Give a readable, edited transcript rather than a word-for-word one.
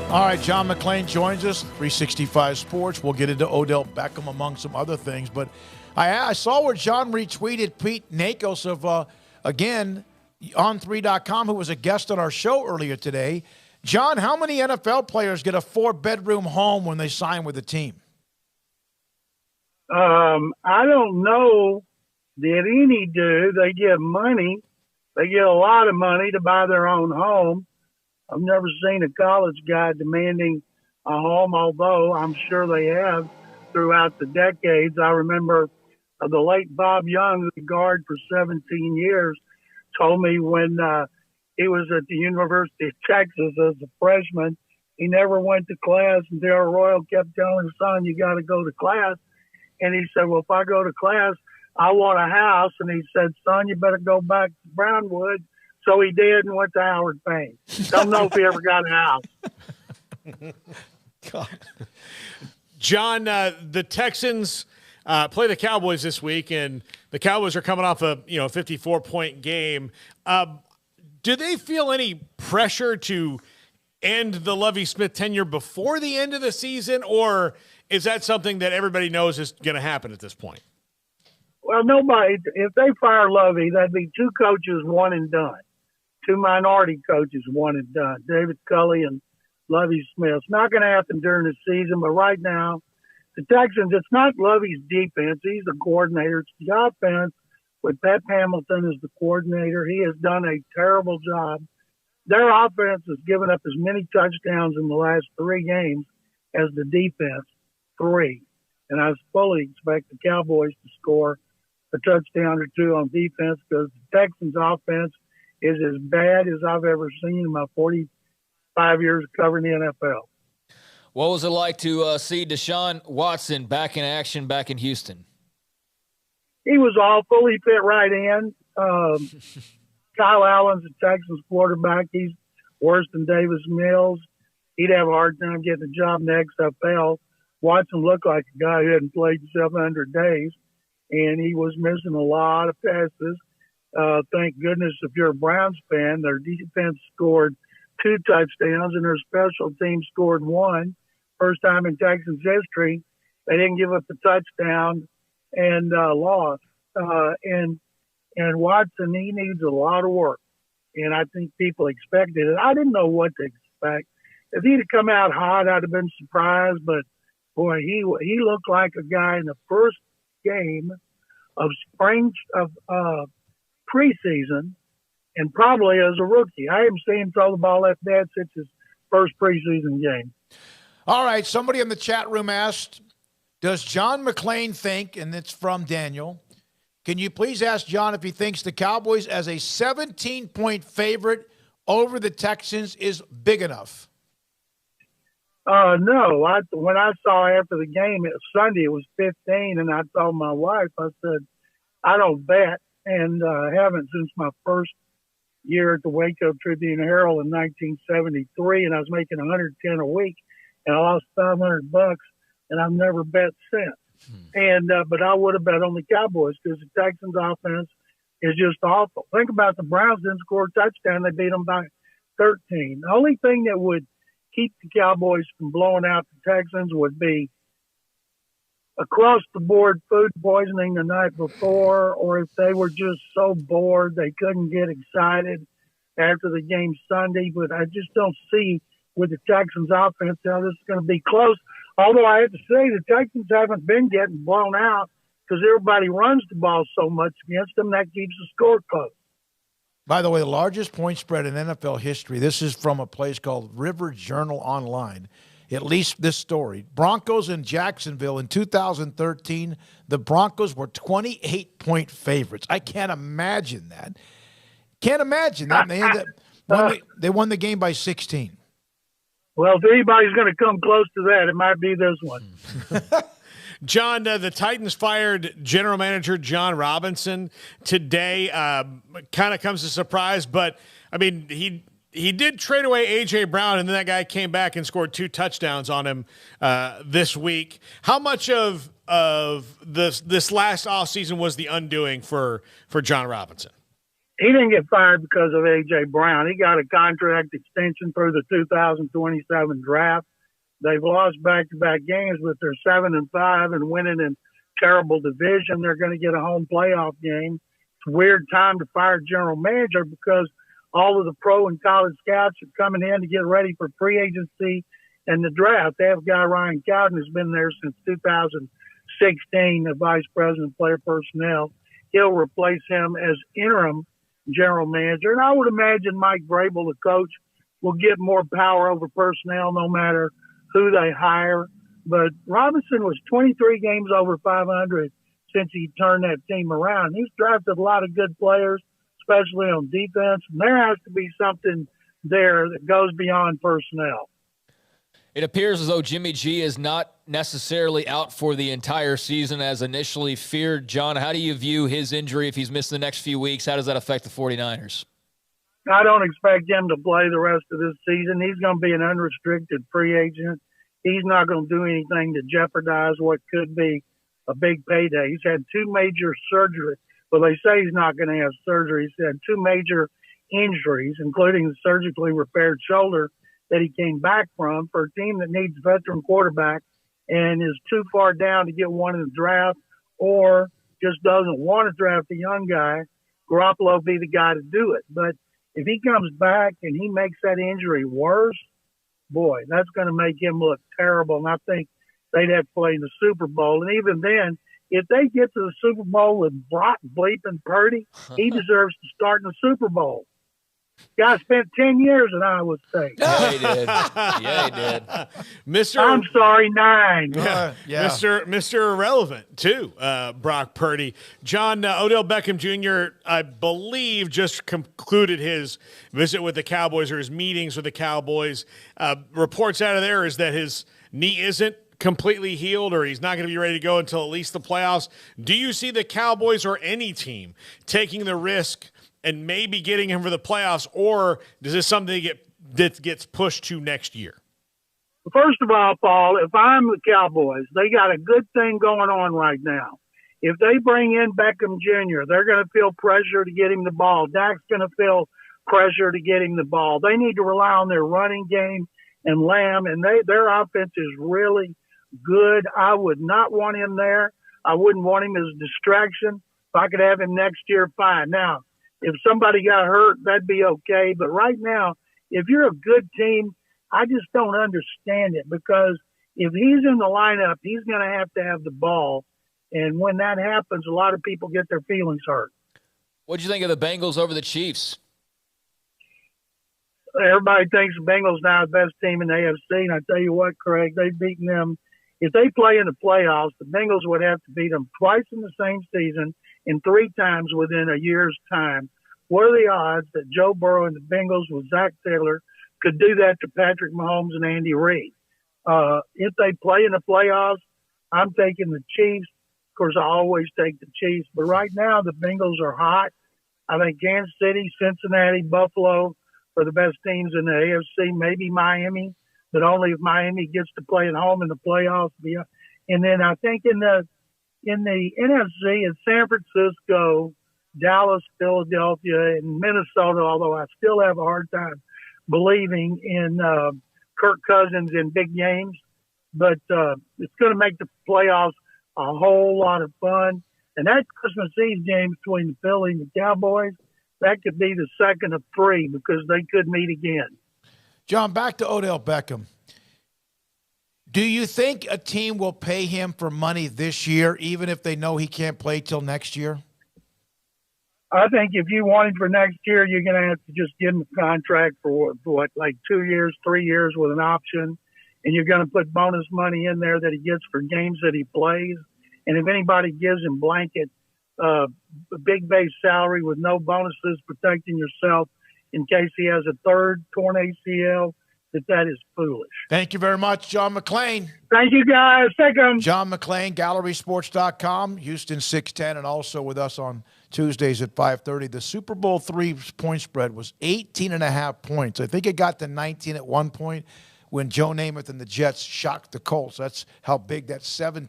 All right, John McClain joins us, 365 Sports. We'll get into Odell Beckham among some other things. But I saw where John retweeted Pete Nakos of, again, on3.com, who was a guest on our show earlier today. John, how many NFL players get a 4-bedroom home when they sign with a team? I don't know that any do. They get money. They get a lot of money to buy their own home. I've never seen a college guy demanding a home, although I'm sure they have throughout the decades. I remember the late Bob Young, the guard for 17 years, told me when he was at the University of Texas as a freshman, he never went to class until Royal kept telling his son, you got to go to class. And he said, well, if I go to class, I want a house. And he said, son, you better go back to Brownwood. So he did and went to Howard Payne. Don't know if he ever got a house. John, the Texans play the Cowboys this week, and the Cowboys are coming off a 54-point game. Do they feel any pressure to end the Lovie Smith tenure before the end of the season, or is that something that everybody knows is going to happen at this point? Well, nobody. If they fire Lovie, that'd be 2 coaches, one and done. 2 minority coaches, one and done. David Culley and Lovie Smith. It's not going to happen during the season, but right now, the Texans, it's not Lovie's defense. He's the coordinator. It's the offense with Pep Hamilton as the coordinator. He has done a terrible job. Their offense has given up as many touchdowns in the last 3 games as the defense, 3. And I fully expect the Cowboys to score a touchdown or 2 on defense because the Texans' offense is as bad as I've ever seen in my 45 years of covering the NFL. What was it like to see Deshaun Watson back in action back in Houston? He was awful. He fit right in. Kyle Allen's the Texans quarterback. He's worse than Davis Mills. He'd have a hard time getting a job in the XFL. Watson looked like a guy who hadn't played 700 days, and he was missing a lot of passes. Thank goodness if you're a Browns fan, their defense scored 2 touchdowns and their special team scored 1. First time in Texans history, they didn't give up a touchdown and lost. And Watson, he needs a lot of work, and I think people expected it. I didn't know what to expect. If he'd have come out hot, I'd have been surprised. But boy, he looked like a guy in the first game of preseason, and probably as a rookie. I haven't seen him throw the ball left dead since his first preseason game. All right, somebody in the chat room asked, does John McClain think, and it's from Daniel, can you please ask John if he thinks the Cowboys as a 17-point favorite over the Texans is big enough? No. When I saw after the game, Sunday, it was 15, and I told my wife, I said, I don't bet. And haven't since my first year at the Waco Tribune Herald in 1973, and I was making $110 a week, and I lost $500, and I've never bet since. And but I would have bet on the Cowboys because the Texans' offense is just awful. Think about the Browns didn't score a touchdown; they beat them by 13. The only thing that would keep the Cowboys from blowing out the Texans would be across-the-board food poisoning the night before, or if they were just so bored they couldn't get excited after the game Sunday. But I just don't see with the Texans' offense how this is going to be close. Although I have to say the Texans haven't been getting blown out because everybody runs the ball so much against them, that keeps the score close. By the way, the largest point spread in NFL history, this is from a place called River Journal Online. At least this story. Broncos in Jacksonville in 2013, the Broncos were 28-point favorites. I can't imagine that. Can't imagine that. They won the game by 16. Well, if anybody's going to come close to that, it might be this one. John, the Titans fired general manager John Robinson today. Kind of comes as a surprise, but, I mean, he did trade away A.J. Brown, and then that guy came back and scored 2 touchdowns on him this week. How much of this last offseason was the undoing for John Robinson? He didn't get fired because of A.J. Brown. He got a contract extension through the 2027 draft. They've lost back-to-back games, but they're 7-5 and winning in terrible division. They're going to get a home playoff game. It's a weird time to fire general manager because all of the pro and college scouts are coming in to get ready for free agency and the draft. They have a guy, Ryan Cowden, who's been there since 2016, the vice president of player personnel. He'll replace him as interim general manager. And I would imagine Mike Vrabel, the coach, will get more power over personnel no matter who they hire. But Robinson was 23 games over 500 since he turned that team around. He's drafted a lot of good players, especially on defense. And there has to be something there that goes beyond personnel. It appears as though Jimmy G is not necessarily out for the entire season as initially feared. John, how do you view his injury if he's missing the next few weeks? How does that affect the 49ers? I don't expect him to play the rest of this season. He's going to be an unrestricted free agent. He's not going to do anything to jeopardize what could be a big payday. He's had two major surgeries. Well, they say he's not going to have surgery. He's had two major injuries, including the surgically repaired shoulder that he came back from, for a team that needs a veteran quarterback and is too far down to get one in the draft or just doesn't want to draft a young guy. Garoppolo will be the guy to do it. But if he comes back and he makes that injury worse, boy, that's going to make him look terrible. And I think they'd have to play in the Super Bowl. And even then, if they get to the Super Bowl with Brock bleeping Purdy, he deserves to start in the Super Bowl. Guy spent 10 years at Iowa State. Yeah, he did. Yeah, he did. I'm sorry, 9. Yeah. Mr. Irrelevant, too, Brock Purdy. John, Odell Beckham Jr., I believe, just concluded his visit with the Cowboys or his meetings with the Cowboys. Reports out of there is that his knee isn't completely healed or he's not going to be ready to go until at least the playoffs. Do you see the Cowboys or any team taking the risk and maybe getting him for the playoffs, or is this something that gets pushed to next year? First of all, Paul, if I'm the Cowboys, they got a good thing going on right now. If they bring in Beckham Jr., they're going to feel pressure to get him the ball. Dak's going to feel pressure to get him the ball. They need to rely on their running game and Lamb, and their offense is really good. I would not want him there. I wouldn't want him as a distraction. If I could have him next year, fine. Now, if somebody got hurt, that'd be okay. But right now, if you're a good team, I just don't understand it because if he's in the lineup, he's going to have the ball. And when that happens, a lot of people get their feelings hurt. What'd you think of the Bengals over the Chiefs? Everybody thinks the Bengals now the best team in the AFC. And I tell you what, Craig, they've beaten them. If they play in the playoffs, the Bengals would have to beat them twice in the same season and 3 times within a year's time. What are the odds that Joe Burrow and the Bengals with Zach Taylor could do that to Patrick Mahomes and Andy Reid? If they play in the playoffs, I'm taking the Chiefs. Of course, I always take the Chiefs. But right now, the Bengals are hot. I think Kansas City, Cincinnati, Buffalo are the best teams in the AFC, maybe Miami, but only if Miami gets to play at home in the playoffs. And then I think in the NFC, it's San Francisco, Dallas, Philadelphia, and Minnesota, although I still have a hard time believing in Kirk Cousins in big games. But it's going to make the playoffs a whole lot of fun. And that Christmas Eve game between the Philly and the Cowboys, that could be the second of 3 because they could meet again. John, back to Odell Beckham. Do you think a team will pay him for money this year, even if they know he can't play till next year? I think if you want him for next year, you're going to have to just give him a contract for like 2 years, 3 years with an option. And you're going to put bonus money in there that he gets for games that he plays. And if anybody gives him blanket, a big base salary with no bonuses protecting yourself in case he has a third torn ACL, that is foolish. Thank you very much, John McClain. Thank you, guys. Thank you. John McClain, GallerySports.com, Houston 610, and also with us on Tuesdays at 5:30. The Super Bowl III point spread was 18.5 points. I think it got to 19 at one point when Joe Namath and the Jets shocked the Colts. That's how big that 17